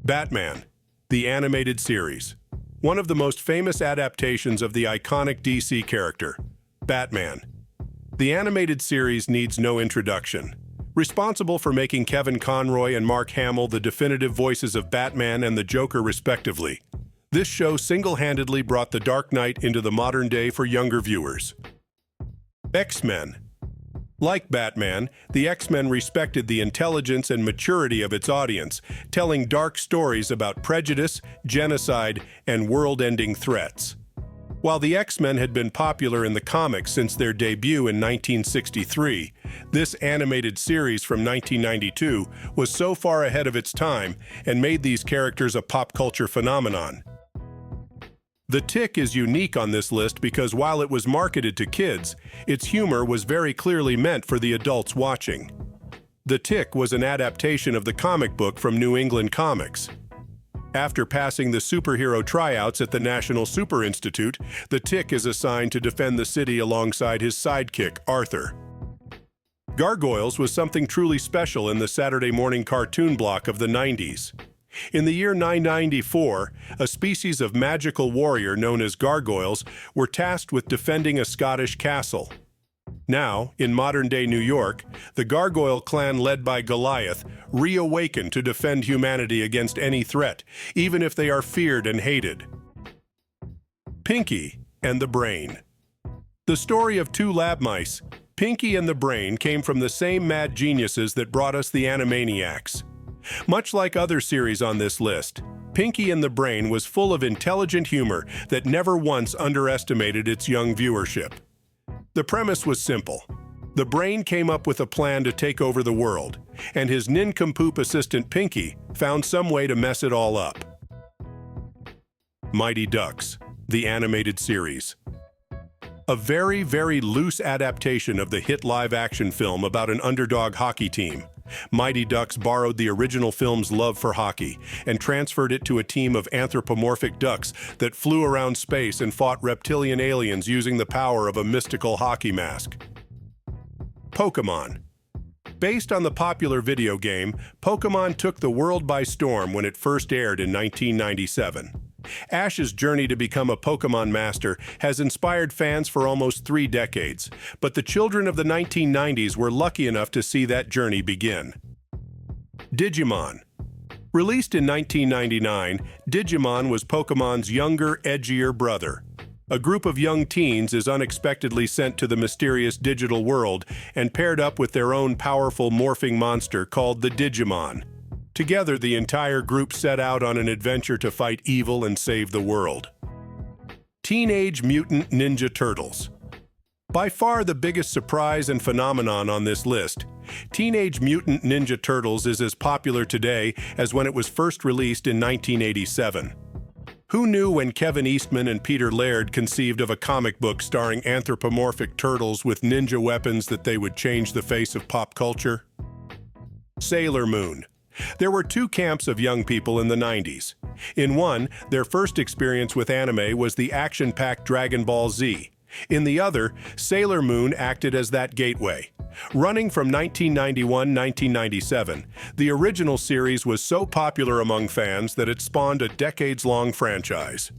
Batman, the animated series. One of the most famous adaptations of the iconic DC character, Batman. The animated series needs no introduction. Responsible for making Kevin Conroy and Mark Hamill the definitive voices of Batman and the Joker respectively, this show single-handedly brought the Dark Knight into the modern day for younger viewers. X-Men. Like Batman, the X-Men respected the intelligence and maturity of its audience, telling dark stories about prejudice, genocide, and world-ending threats. While the X-Men had been popular in the comics since their debut in 1963, this animated series from 1992 was so far ahead of its time and made these characters a pop culture phenomenon. The Tick is unique on this list because while it was marketed to kids, its humor was very clearly meant for the adults watching. The Tick was an adaptation of the comic book from New England Comics. After passing the superhero tryouts at the National Super Institute, the Tick is assigned to defend the city alongside his sidekick, Arthur. Gargoyles was something truly special in the Saturday morning cartoon block of the 90s. In the year 994, a species of magical warrior known as gargoyles were tasked with defending a Scottish castle. Now, in modern-day New York, the Gargoyle clan led by Goliath reawaken to defend humanity against any threat, even if they are feared and hated. Pinky and the Brain. The story of two lab mice, Pinky and the Brain, came from the same mad geniuses that brought us the Animaniacs. Much like other series on this list, Pinky and the Brain was full of intelligent humor that never once underestimated its young viewership. The premise was simple. The Brain came up with a plan to take over the world, and his nincompoop assistant Pinky found some way to mess it all up. Mighty Ducks, the animated series. A very, very loose adaptation of the hit live-action film about an underdog hockey team. Mighty Ducks borrowed the original film's love for hockey and transferred it to a team of anthropomorphic ducks that flew around space and fought reptilian aliens using the power of a mystical hockey mask. Pokémon. Based on the popular video game, Pokémon took the world by storm when it first aired in 1997. Ash's journey to become a Pokémon master has inspired fans for almost 3 decades, but the children of the 1990s were lucky enough to see that journey begin. Digimon. Released in 1999, Digimon was Pokémon's younger, edgier brother. A group of young teens is unexpectedly sent to the mysterious digital world and paired up with their own powerful morphing monster called the Digimon. Together, the entire group set out on an adventure to fight evil and save the world. Teenage Mutant Ninja Turtles. By far the biggest surprise and phenomenon on this list, Teenage Mutant Ninja Turtles is as popular today as when it was first released in 1987. Who knew when Kevin Eastman and Peter Laird conceived of a comic book starring anthropomorphic turtles with ninja weapons that they would change the face of pop culture? Sailor Moon. There were 2 camps of young people in the 90s. In one, their first experience with anime was the action-packed Dragon Ball Z. In the other, Sailor Moon acted as that gateway. Running from 1991-1997, the original series was so popular among fans that it spawned a decades-long franchise.